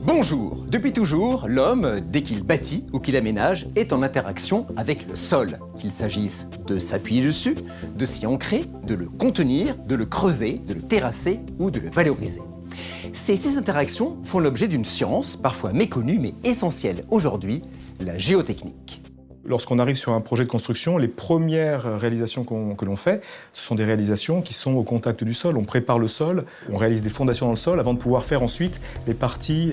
Bonjour! Depuis toujours, l'homme, dès qu'il bâtit ou qu'il aménage, est en interaction avec le sol. Qu'il s'agisse de s'appuyer dessus, de s'y ancrer, de le contenir, de le creuser, de le terrasser ou de le valoriser. Ces interactions font l'objet d'une science, parfois méconnue mais essentielle aujourd'hui, la géotechnique. Lorsqu'on arrive sur un projet de construction, les premières réalisations que l'on fait, ce sont des réalisations qui sont au contact du sol. On prépare le sol, on réalise des fondations dans le sol avant de pouvoir faire ensuite les parties,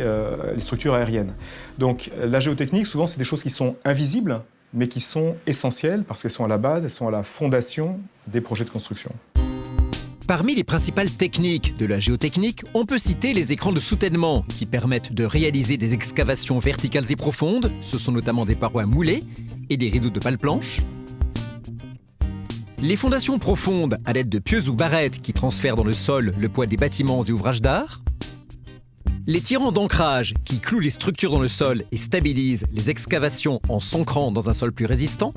les structures aériennes. Donc la géotechnique, souvent, c'est des choses qui sont invisibles, mais qui sont essentielles parce qu'elles sont à la base, elles sont à la fondation des projets de construction. Parmi les principales techniques de la géotechnique, on peut citer les écrans de soutènement qui permettent de réaliser des excavations verticales et profondes. Ce sont notamment des parois moulées et des rideaux de pales planches. Les fondations profondes à l'aide de pieux ou barrettes qui transfèrent dans le sol le poids des bâtiments et ouvrages d'art. Les tirants d'ancrage qui clouent les structures dans le sol et stabilisent les excavations en s'ancrant dans un sol plus résistant.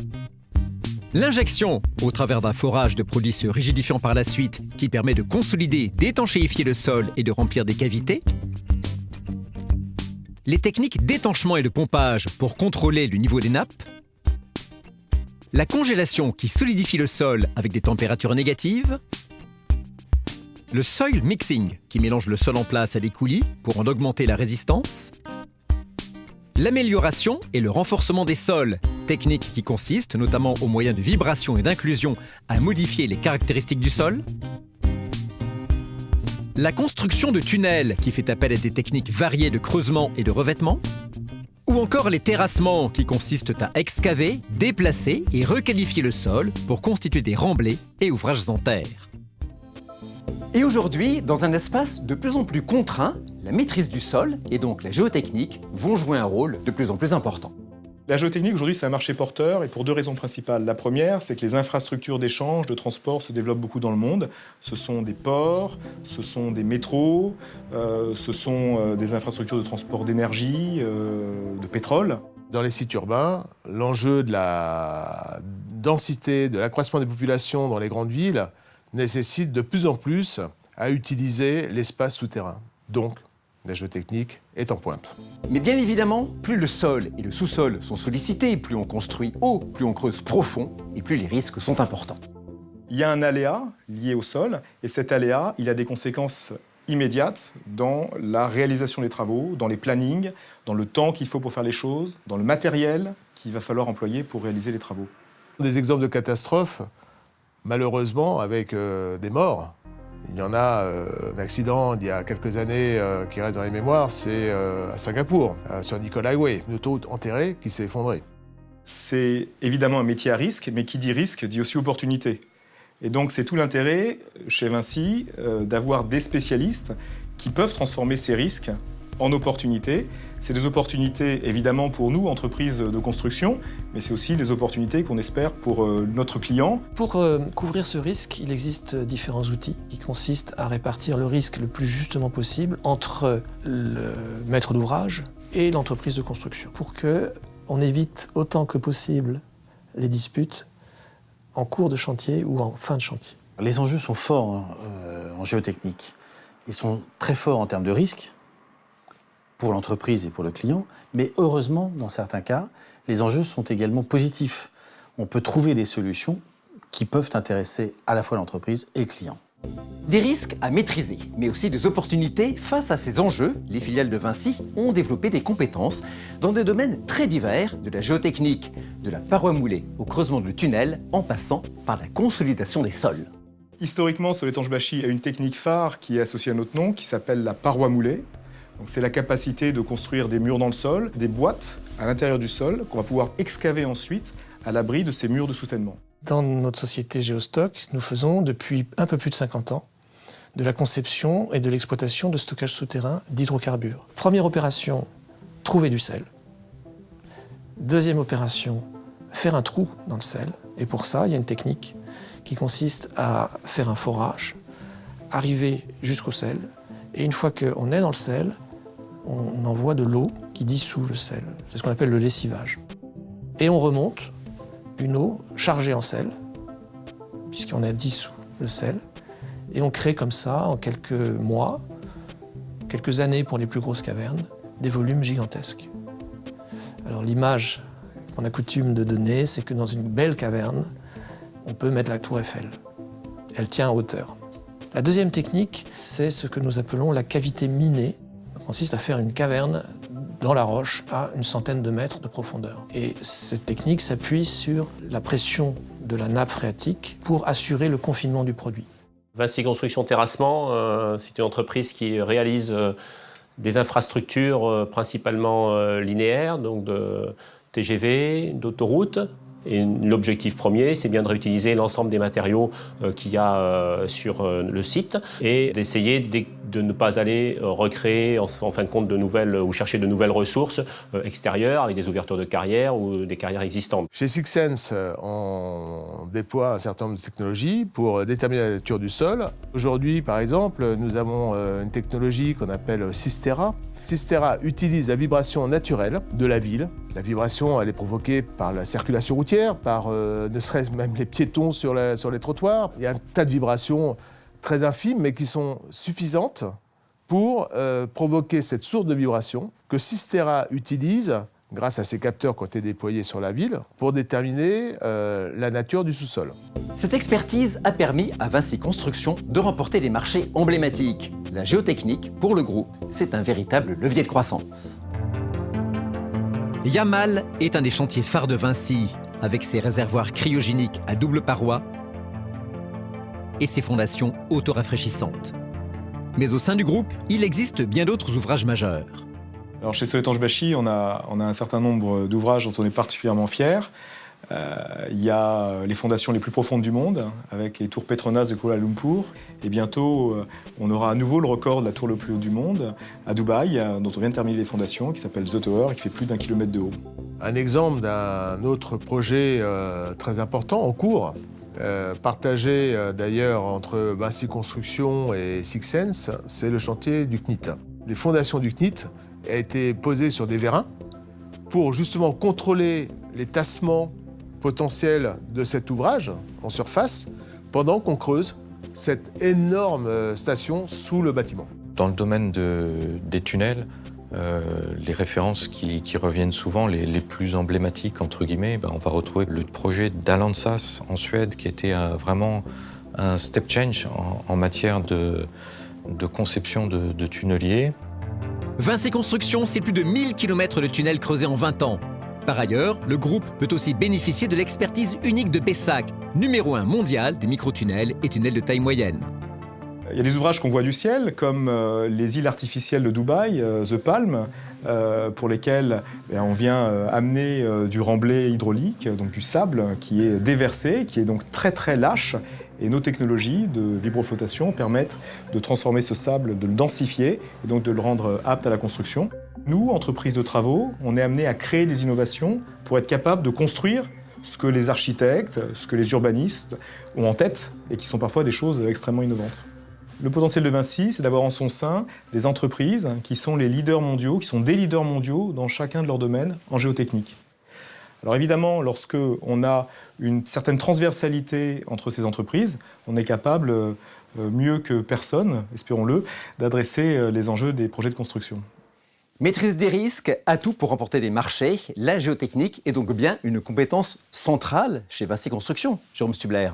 L'injection, au travers d'un forage de produits se rigidifiant par la suite, qui permet de consolider, d'étanchéifier le sol et de remplir des cavités. Les techniques d'étanchement et de pompage pour contrôler le niveau des nappes. La congélation qui solidifie le sol avec des températures négatives. Le soil mixing qui mélange le sol en place à des coulis pour en augmenter la résistance. L'amélioration et le renforcement des sols, technique qui consiste, notamment au moyen de vibrations et d'inclusion, à modifier les caractéristiques du sol. La construction de tunnels, qui fait appel à des techniques variées de creusement et de revêtement. Ou encore les terrassements, qui consistent à excaver, déplacer et requalifier le sol pour constituer des remblais et ouvrages en terre. Et aujourd'hui, dans un espace de plus en plus contraint, la maîtrise du sol et donc la géotechnique vont jouer un rôle de plus en plus important. La géotechnique, aujourd'hui, c'est un marché porteur et pour deux raisons principales. La première, c'est que les infrastructures d'échange, de transport se développent beaucoup dans le monde. Ce sont des ports, ce sont des métros, ce sont des infrastructures de transport d'énergie, de pétrole. Dans les sites urbains, l'enjeu de la densité, de l'accroissement des populations dans les grandes villes nécessite de plus en plus à utiliser l'espace souterrain. Donc, la géotechnique est en pointe. Mais bien évidemment, plus le sol et le sous-sol sont sollicités, plus on construit haut, plus on creuse profond, et plus les risques sont importants. Il y a un aléa lié au sol, et cet aléa, il a des conséquences immédiates dans la réalisation des travaux, dans les plannings, dans le temps qu'il faut pour faire les choses, dans le matériel qu'il va falloir employer pour réaliser les travaux. Des exemples de catastrophes, malheureusement, avec des morts. Il y en a un accident il y a quelques années qui reste dans les mémoires, c'est à Singapour, sur Nicoll Highway, une auto enterrée qui s'est effondrée. C'est évidemment un métier à risque, mais qui dit risque dit aussi opportunité. Et donc c'est tout l'intérêt chez Vinci d'avoir des spécialistes qui peuvent transformer ces risques en opportunités. C'est des opportunités évidemment pour nous, entreprises de construction, mais c'est aussi des opportunités qu'on espère pour notre client. Pour couvrir ce risque, il existe différents outils qui consistent à répartir le risque le plus justement possible entre le maître d'ouvrage et l'entreprise de construction, pour qu'on évite autant que possible les disputes en cours de chantier ou en fin de chantier. Les enjeux sont forts en géotechnique. Ils sont très forts en termes de risque, pour l'entreprise et pour le client, mais heureusement, dans certains cas, les enjeux sont également positifs. On peut trouver des solutions qui peuvent intéresser à la fois l'entreprise et le client. Des risques à maîtriser, mais aussi des opportunités face à ces enjeux. Les filiales de Vinci ont développé des compétences dans des domaines très divers, de la géotechnique, de la paroi moulée au creusement de tunnels, en passant par la consolidation des sols. Historiquement, Soletanche-Bachy a une technique phare qui est associée à notre nom, qui s'appelle la paroi moulée. C'est la capacité de construire des murs dans le sol, des boîtes à l'intérieur du sol, qu'on va pouvoir excaver ensuite à l'abri de ces murs de soutènement. Dans notre société Géostock, nous faisons depuis un peu plus de 50 ans de la conception et de l'exploitation de stockage souterrain d'hydrocarbures. Première opération, trouver du sel. Deuxième opération, faire un trou dans le sel. Et pour ça, il y a une technique qui consiste à faire un forage, arriver jusqu'au sel, et une fois qu'on est dans le sel, on envoie de l'eau qui dissout le sel. C'est ce qu'on appelle le lessivage. Et on remonte une eau chargée en sel, puisqu'on a dissous le sel, et on crée comme ça, en quelques mois, quelques années pour les plus grosses cavernes, des volumes gigantesques. Alors l'image qu'on a coutume de donner, c'est que dans une belle caverne, on peut mettre la tour Eiffel. Elle tient en hauteur. La deuxième technique, c'est ce que nous appelons la cavité minée. Ça consiste à faire une caverne dans la roche à une centaine de mètres de profondeur. Et cette technique s'appuie sur la pression de la nappe phréatique pour assurer le confinement du produit. Vinci Construction Terrassement, c'est une entreprise qui réalise des infrastructures principalement linéaires, donc de TGV, d'autoroutes. Et l'objectif premier, c'est bien de réutiliser l'ensemble des matériaux qu'il y a sur le site et d'essayer de ne pas aller recréer en fin de compte de nouvelles ou chercher de nouvelles ressources extérieures avec des ouvertures de carrières ou des carrières existantes. Chez Sixsense, on déploie un certain nombre de technologies pour déterminer la nature du sol. Aujourd'hui, par exemple, nous avons une technologie qu'on appelle Systera. Systera utilise la vibration naturelle de la ville. La vibration, elle est provoquée par la circulation routière, par ne serait-ce même les piétons sur les trottoirs. Il y a un tas de vibrations très infimes, mais qui sont suffisantes pour provoquer cette source de vibration que Systera utilise, grâce à ses capteurs qui ont été déployés sur la ville, pour déterminer la nature du sous-sol. Cette expertise a permis à Vinci Construction de remporter des marchés emblématiques. La géotechnique, pour le groupe, c'est un véritable levier de croissance. Yamal est un des chantiers phares de Vinci, avec ses réservoirs cryogéniques à double paroi et ses fondations auto-rafraîchissantes. Mais au sein du groupe, il existe bien d'autres ouvrages majeurs. Alors chez Soletanche-Bachy, on a un certain nombre d'ouvrages dont on est particulièrement fiers. Il y a les fondations les plus profondes du monde, avec les tours Petronas de Kuala Lumpur. Et bientôt, on aura à nouveau le record de la tour le plus haut du monde, à Dubaï, dont on vient de terminer les fondations, qui s'appelle The Tower, et qui fait plus d'1 kilomètre de haut. Un exemple d'un autre projet très important en cours, partagé d'ailleurs entre Vinci Construction et Sixsense, c'est le chantier du CNIT. Les fondations du CNIT ont été posées sur des vérins pour justement contrôler les tassements potentiels de cet ouvrage en surface pendant qu'on creuse cette énorme station sous le bâtiment. Dans le domaine des tunnels, les références qui reviennent souvent, les plus emblématiques, entre guillemets, on va retrouver le projet d'Alandsas en Suède qui était vraiment un step change en matière de conception de tunneliers. Vinci Construction, c'est plus de 1000 km de tunnels creusés en 20 ans. Par ailleurs, le groupe peut aussi bénéficier de l'expertise unique de Pessac, numéro 1 mondial des microtunnels et tunnels de taille moyenne. Il y a des ouvrages qu'on voit du ciel, comme les îles artificielles de Dubaï, The Palm, pour lesquels on vient amener du remblai hydraulique, donc du sable qui est déversé, qui est donc très très lâche. Et nos technologies de vibroflottation permettent de transformer ce sable, de le densifier et donc de le rendre apte à la construction. Nous, entreprises de travaux, on est amenés à créer des innovations pour être capables de construire ce que les architectes, ce que les urbanistes ont en tête et qui sont parfois des choses extrêmement innovantes. Le potentiel de Vinci, c'est d'avoir en son sein des entreprises qui sont les leaders mondiaux, qui sont des leaders mondiaux dans chacun de leurs domaines en géotechnique. Alors évidemment, lorsque on a une certaine transversalité entre ces entreprises, on est capable, mieux que personne, espérons-le, d'adresser les enjeux des projets de construction. Maîtrise des risques, atout pour remporter des marchés, la géotechnique est donc bien une compétence centrale chez Vinci Construction. Jérôme Stubler.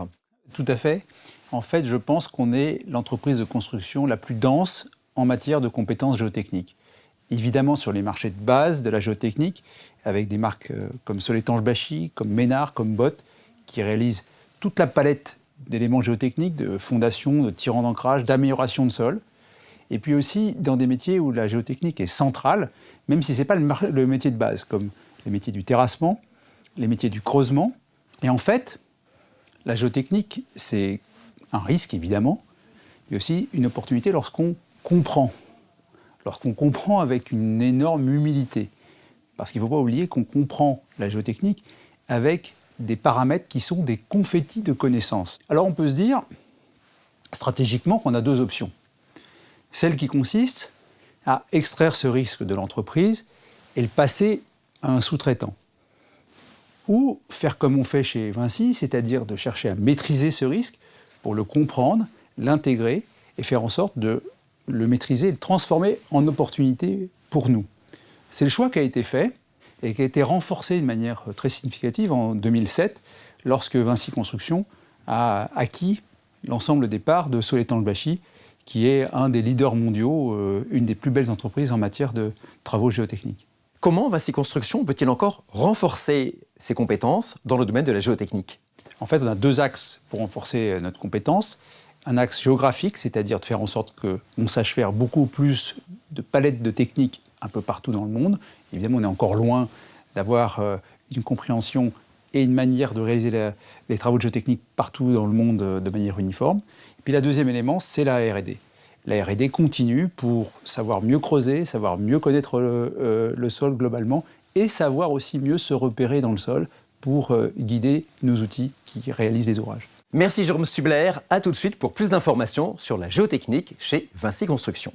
Tout à fait. En fait, je pense qu'on est l'entreprise de construction la plus dense en matière de compétences géotechniques. Évidemment sur les marchés de base de la géotechnique, avec des marques comme Soletanche-Bachy, comme Ménard, comme Bott, qui réalisent toute la palette d'éléments géotechniques, de fondations, de tirants d'ancrage, d'amélioration de sol. Et puis aussi dans des métiers où la géotechnique est centrale, même si ce n'est pas le métier de base, comme les métiers du terrassement, les métiers du creusement. Et en fait, la géotechnique, c'est un risque évidemment, mais aussi une opportunité lorsqu'on comprend. Lorsqu'on comprend avec une énorme humilité. Parce qu'il ne faut pas oublier qu'on comprend la géotechnique avec des paramètres qui sont des confettis de connaissances. Alors on peut se dire, stratégiquement, qu'on a deux options. Celle qui consiste à extraire ce risque de l'entreprise et le passer à un sous-traitant. Ou faire comme on fait chez Vinci, c'est-à-dire de chercher à maîtriser ce risque pour le comprendre, l'intégrer et faire en sorte de le maîtriser et le transformer en opportunité pour nous. C'est le choix qui a été fait et qui a été renforcé de manière très significative en 2007, lorsque Vinci Construction a acquis l'ensemble des parts de Soletanche-Bachy, qui est un des leaders mondiaux, une des plus belles entreprises en matière de travaux géotechniques. Comment Vinci Construction peut-il encore renforcer ses compétences dans le domaine de la géotechnique? En fait, on a deux axes pour renforcer notre compétence. Un axe géographique, c'est-à-dire de faire en sorte qu'on sache faire beaucoup plus de palettes de techniques un peu partout dans le monde. Évidemment, on est encore loin d'avoir une compréhension et une manière de réaliser les travaux de géotechnique partout dans le monde de manière uniforme. Et puis, le deuxième élément, c'est la R&D. La R&D continue pour savoir mieux creuser, savoir mieux connaître le sol globalement et savoir aussi mieux se repérer dans le sol pour guider nos outils qui réalisent les ouvrages. Merci Jérôme Stubler. À tout de suite pour plus d'informations sur la géotechnique chez Vinci Construction.